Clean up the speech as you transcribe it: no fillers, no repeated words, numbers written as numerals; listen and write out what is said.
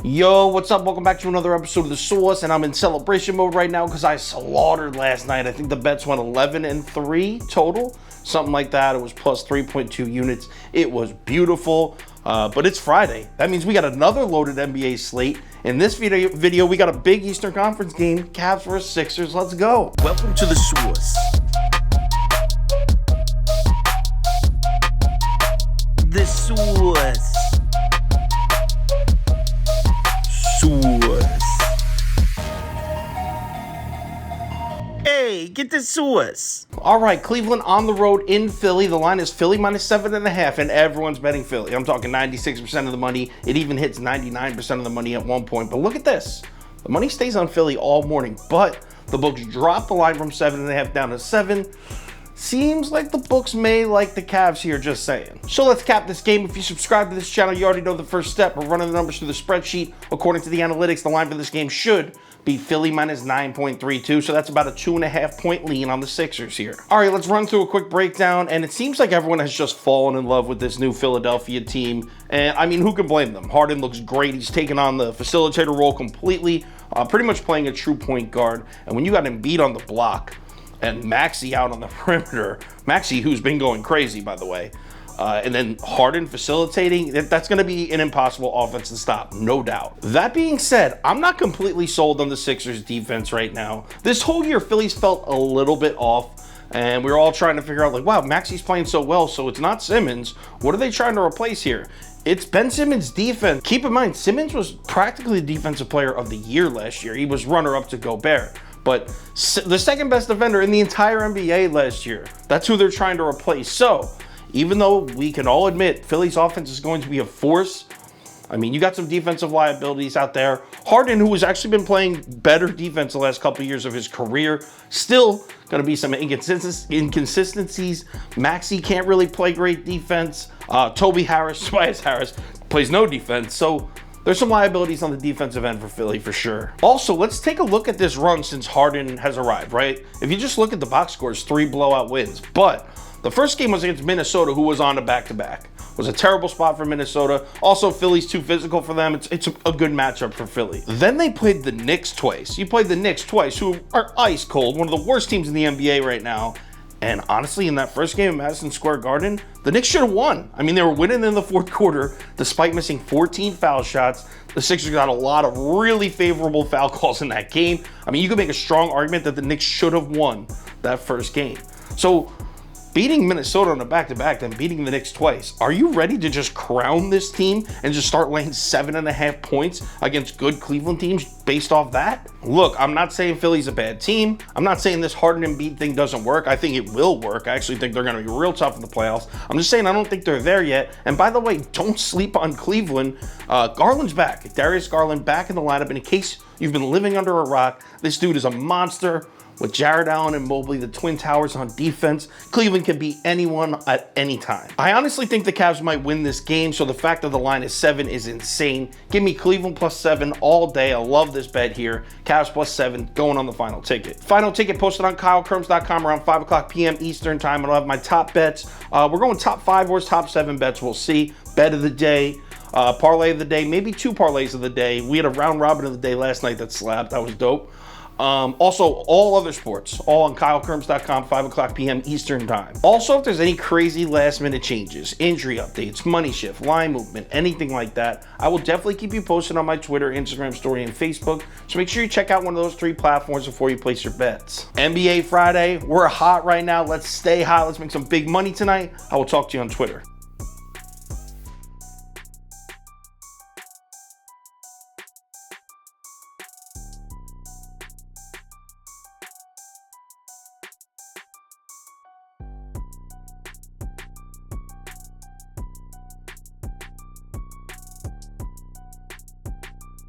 Yo, what's up? Welcome back to another episode of The Source, and I'm in celebration mode right now because I slaughtered last night. I think the bets went 11-3 total, something like that. It was plus 3.2 units. It was beautiful, but it's Friday. That means we got another loaded NBA slate. In this video, we got a big Eastern Conference game, Cavs vs. Sixers. Let's go. Welcome to The Source. The Source. Hey, get the Source. All right, Cleveland on the road in Philly. The line is Philly minus 7.5, and everyone's betting Philly. I'm talking 96% of the money. It even hits 99% of the money at one point. But look at this. The money stays on Philly all morning, but the books drop the line from 7.5 down to 7. Seems like the books may like the Cavs here, just saying. So let's cap this game. If you subscribe to this channel, you already know the first step. We're running the numbers through the spreadsheet. According to the analytics, the line for this game should be Philly minus 9.32, so that's about a 2.5 point lean on the Sixers here. All right, let's run through a quick breakdown, and it seems like everyone has just fallen in love with this new Philadelphia team, and I mean, who can blame them? Harden looks great. He's taken on the facilitator role completely, pretty much playing a true point guard, and when you got Embiid on the block, and Maxey out on the perimeter. Maxey, who's been going crazy, by the way. And then Harden facilitating, that's going to be an impossible offense to stop, no doubt. That being said, I'm not completely sold on the Sixers defense right now. This whole year, Philly's felt a little bit off, and we were all trying to figure out, like, wow, Maxey's playing so well, so it's not Simmons. What are they trying to replace here? It's Ben Simmons' defense. Keep in mind, Simmons was practically the defensive player of the year last year. He was runner-up to Gobert. But the second best defender in the entire NBA last year. That's who they're trying to replace. So, even though we can all admit Philly's offense is going to be a force, I mean, you got some defensive liabilities out there. Harden, who has actually been playing better defense the last couple of years of his career, still going to be some inconsistencies. Maxey can't really play great defense. Tobias Harris plays no defense. So, there's some liabilities on the defensive end for Philly for sure. Also, let's take a look at this run since Harden has arrived, right? If you just look at the box scores, 3 blowout wins. But the first game was against Minnesota, who was on a back-to-back. It was a terrible spot for Minnesota. Also, Philly's too physical for them. It's a good matchup for Philly. Then they played the Knicks twice. You played the Knicks twice, who are ice cold, one of the worst teams in the NBA right now. And honestly, in that first game at Madison Square Garden, the Knicks should have won. I mean, they were winning in the fourth quarter despite missing 14 foul shots. The Sixers got a lot of really favorable foul calls in that game. I mean, you could make a strong argument that the Knicks should have won that first game. So, beating Minnesota on a back-to-back, then beating the Knicks twice. Are you ready to just crown this team and just start laying 7.5 points against good Cleveland teams based off that? Look, I'm not saying Philly's a bad team. I'm not saying this Harden and Embiid thing doesn't work. I think it will work. I actually think they're going to be real tough in the playoffs. I'm just saying I don't think they're there yet. And by the way, don't sleep on Cleveland. Garland's back. Darius Garland back in the lineup. And in case you've been living under a rock, this dude is a monster. With Jared Allen and Mobley, the Twin Towers on defense, Cleveland can beat anyone at any time. I honestly think the Cavs might win this game, so the fact that the line is 7 is insane. Give me Cleveland plus 7 all day. I love this bet here. Cavs plus 7 going on the final ticket. Final ticket posted on KyleKirms.com around 5 o'clock p.m. Eastern time. I'll have my top bets. We're going top 5 or top 7 bets. We'll see. Bet of the day. Parlay of the day. Maybe 2 parlays of the day. We had a round robin of the day last night that slapped. That was dope. Also, all other sports, all on KyleKirms.com, 5 o'clock p.m. Eastern time. Also, if there's any crazy last-minute changes, injury updates, money shift, line movement, anything like that, I will definitely keep you posted on my Twitter, Instagram story, and Facebook. So make sure you check out one of those 3 platforms before you place your bets. NBA Friday, we're hot right now. Let's stay hot. Let's make some big money tonight. I will talk to you on Twitter.